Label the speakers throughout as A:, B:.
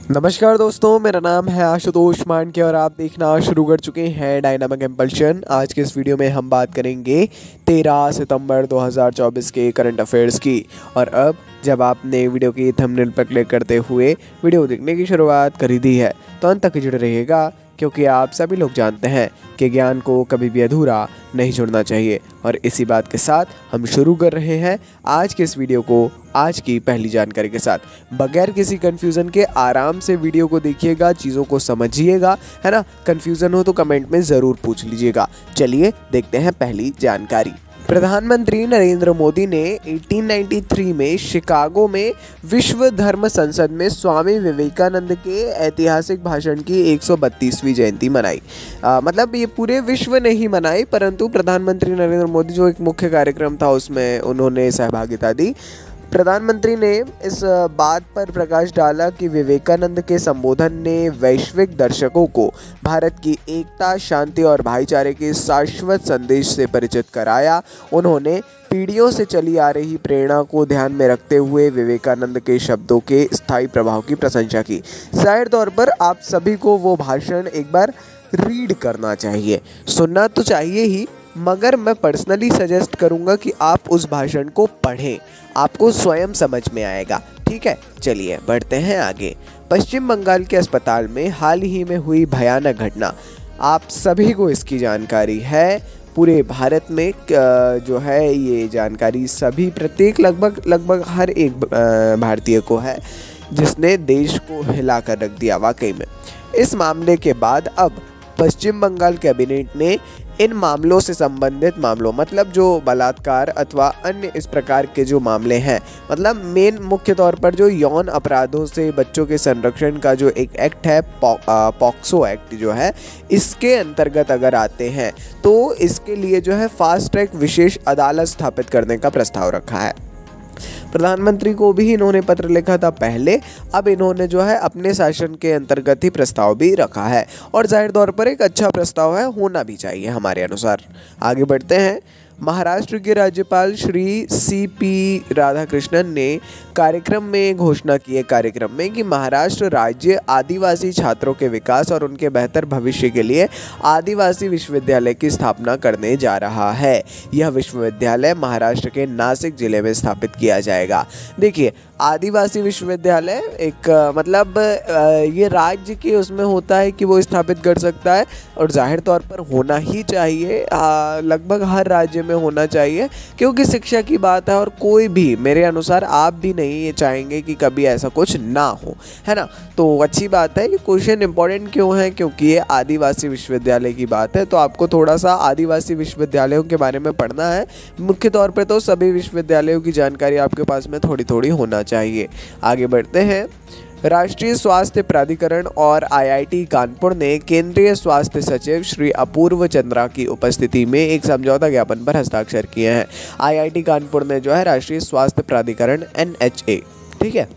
A: नमस्कार दोस्तों, मेरा नाम है आशुतोष मानके और आप देखना शुरू कर चुके हैं डायनामिक इम्पल्शन। आज के इस वीडियो में हम बात करेंगे 13 सितंबर 2024 के करंट अफेयर्स की। और अब जब आपने वीडियो की थंबनेल पर क्लिक करते हुए वीडियो देखने की शुरुआत कर दी है तो अंत तक जुड़े रहिएगा, क्योंकि आप सभी लोग जानते हैं कि ज्ञान को कभी भी अधूरा नहीं छोड़ना चाहिए। और इसी बात के साथ हम शुरू कर रहे हैं आज के इस वीडियो को आज की पहली जानकारी के साथ। बगैर किसी कंफ्यूजन के आराम से वीडियो को देखिएगा, चीज़ों को समझिएगा, है ना। कंफ्यूजन हो तो कमेंट में ज़रूर पूछ लीजिएगा। चलिए देखते हैं पहली जानकारी। प्रधानमंत्री नरेंद्र मोदी ने 1893 में शिकागो में विश्व धर्म संसद में स्वामी विवेकानंद के ऐतिहासिक भाषण की 132वीं जयंती मनाई। मतलब ये पूरे विश्व ने ही मनाई, परंतु प्रधानमंत्री नरेंद्र मोदी जो एक मुख्य कार्यक्रम था उसमें उन्होंने सहभागिता दी। प्रधानमंत्री ने इस बात पर प्रकाश डाला कि विवेकानंद के संबोधन ने वैश्विक दर्शकों को भारत की एकता, शांति और भाईचारे के शाश्वत संदेश से परिचित कराया। उन्होंने पीढ़ियों से चली आ रही प्रेरणा को ध्यान में रखते हुए विवेकानंद के शब्दों के स्थायी प्रभाव की प्रशंसा की। जाहिर तौर पर आप सभी को वो भाषण एक बार रीड करना चाहिए, सुनना तो चाहिए ही, मगर मैं पर्सनली सजेस्ट करूंगा कि आप उस भाषण को पढ़ें, आपको स्वयं समझ में आएगा। ठीक है, चलिए बढ़ते हैं आगे। पश्चिम बंगाल के अस्पताल में हाल ही में हुई भयानक घटना, आप सभी को इसकी जानकारी है। पूरे भारत में जो है ये जानकारी सभी प्रत्येक लगभग हर एक भारतीय को है, जिसने देश को हिला कर रख दिया वाकई में। इस मामले के बाद अब पश्चिम बंगाल कैबिनेट ने इन मामलों से संबंधित मामलों, मतलब जो बलात्कार अथवा अन्य इस प्रकार के जो मामले हैं, मतलब मेन मुख्य तौर पर जो यौन अपराधों से बच्चों के संरक्षण का जो एक एक्ट है, पॉक्सो एक्ट जो है, इसके अंतर्गत अगर आते हैं तो इसके लिए जो है फास्ट ट्रैक विशेष अदालत स्थापित करने का प्रस्ताव रखा है। प्रधानमंत्री को भी इन्होंने पत्र लिखा था पहले, अब इन्होंने जो है अपने शासन के अंतर्गत ही प्रस्ताव भी रखा है और जाहिर तौर पर एक अच्छा प्रस्ताव है, होना भी चाहिए हमारे अनुसार। आगे बढ़ते हैं। महाराष्ट्र के राज्यपाल श्री सी.पी. राधाकृष्णन ने कार्यक्रम में घोषणा की है कि महाराष्ट्र राज्य आदिवासी छात्रों के विकास और उनके बेहतर भविष्य के लिए आदिवासी विश्वविद्यालय की स्थापना करने जा रहा है। यह विश्वविद्यालय महाराष्ट्र के नासिक जिले में स्थापित किया जाएगा। देखिए, आदिवासी विश्वविद्यालय एक मतलब ये राज्य के उसमें होता है कि वो स्थापित कर सकता है और जाहिर तौर पर होना ही चाहिए, लगभग हर राज्य में होना चाहिए, क्योंकि शिक्षा की बात है और कोई भी, मेरे अनुसार आप भी नहीं ये चाहेंगे कि कभी ऐसा कुछ ना हो, है ना। तो अच्छी बात है। ये क्वेश्चन इंपॉर्टेंट क्यों है? क्योंकि ये आदिवासी विश्वविद्यालय की बात है, तो आपको थोड़ा सा आदिवासी विश्वविद्यालयों के बारे में पढ़ना है। मुख्य तौर पर तो सभी विश्वविद्यालयों की जानकारी आपके पास में थोड़ी थोड़ी होना चाहिए। आगे बढ़ते हैं। राष्ट्रीय स्वास्थ्य प्राधिकरण और आईआईटी कानपुर ने केंद्रीय स्वास्थ्य सचिव श्री अपूर्व चंद्रा की उपस्थिति में एक समझौता ज्ञापन पर हस्ताक्षर किए हैं। आईआईटी कानपुर ने जो है राष्ट्रीय स्वास्थ्य प्राधिकरण NHA, ठीक है,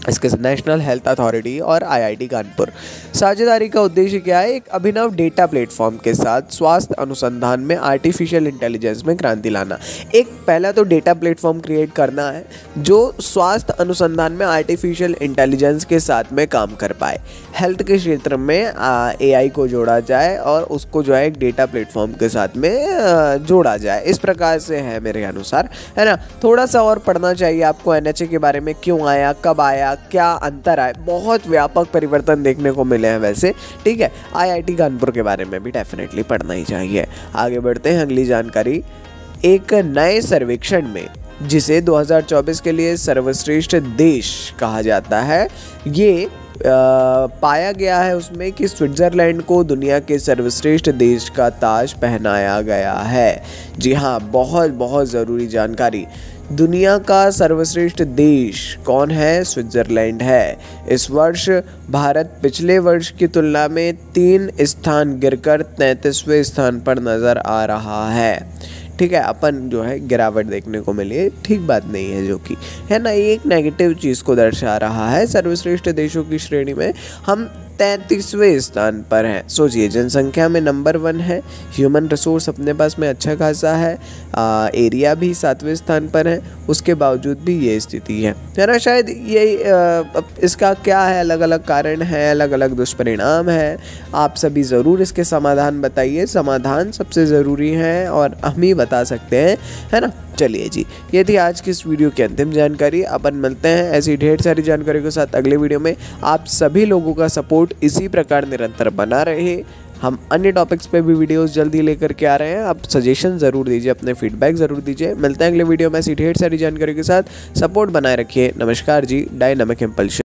A: इसके नेशनल हेल्थ अथॉरिटी और आईआईटी कानपुर, साझेदारी का उद्देश्य क्या है? एक अभिनव डेटा प्लेटफॉर्म के साथ स्वास्थ्य अनुसंधान में आर्टिफिशियल इंटेलिजेंस में क्रांति लाना। एक पहला तो डेटा प्लेटफॉर्म क्रिएट करना है जो स्वास्थ्य अनुसंधान में आर्टिफिशियल इंटेलिजेंस के साथ में काम कर पाए। हेल्थ के क्षेत्र में AI को जोड़ा जाए और उसको जो है एक डेटा प्लेटफॉर्म के साथ में जोड़ा जाए, इस प्रकार से है मेरे अनुसार, है ना। थोड़ा सा और पढ़ना चाहिए आपको NHA के बारे में, क्यों आया, कब आया, क्या अंतर आए, बहुत व्यापक परिवर्तन देखने को मिले हैं वैसे, ठीक है। आईआईटी कानपुर के बारे में भी डेफिनेटली पढ़ना ही चाहिए। आगे बढ़ते हैं अगली जानकारी। एक नए सर्वेक्षण में, जिसे 2024 के लिए सर्वश्रेष्ठ देश कहा जाता है, ये पाया गया है उसमें कि स्विट्ज़रलैंड को दुनिया के सर्वश्रेष्ठ देश का ताज पहनाया गया है। जी हाँ, बहुत बहुत ज़रूरी जानकारी। दुनिया का सर्वश्रेष्ठ देश कौन है? स्विट्ज़रलैंड है। इस वर्ष भारत पिछले वर्ष की तुलना में 3 स्थान गिरकर 33वें स्थान पर नज़र आ रहा है। ठीक है, अपन जो है गिरावट देखने को मिली है, ठीक बात नहीं है, जो कि है ना, ये एक नेगेटिव चीज़ को दर्शा रहा है। सर्वश्रेष्ठ देशों की श्रेणी में हम 33वें स्थान पर है। सोचिए, जनसंख्या में नंबर 1 है, ह्यूमन रिसोर्स अपने पास में अच्छा खासा है, एरिया भी 7वें स्थान पर है, उसके बावजूद भी ये स्थिति है ना। शायद ये इसका क्या है, अलग अलग कारण है, अलग अलग दुष्परिणाम है। आप सभी ज़रूर इसके समाधान बताइए, समाधान सबसे ज़रूरी है और हम ही बता सकते हैं, है ना। चलिए जी, ये थी आज की इस वीडियो की अंतिम जानकारी। अपन मिलते हैं ऐसी ढेर सारी जानकारी के साथ अगले वीडियो में। आप सभी लोगों का सपोर्ट इसी प्रकार निरंतर बना रहे। हम अन्य टॉपिक्स पे भी वीडियोस जल्दी लेकर के आ रहे हैं। आप सजेशन ज़रूर दीजिए, अपने फीडबैक ज़रूर दीजिए। मिलते हैं अगले वीडियो में ऐसी ढेर सारी जानकारी के साथ। सपोर्ट बनाए रखिए। नमस्कार जी, डायनामिक इम्पल्शन।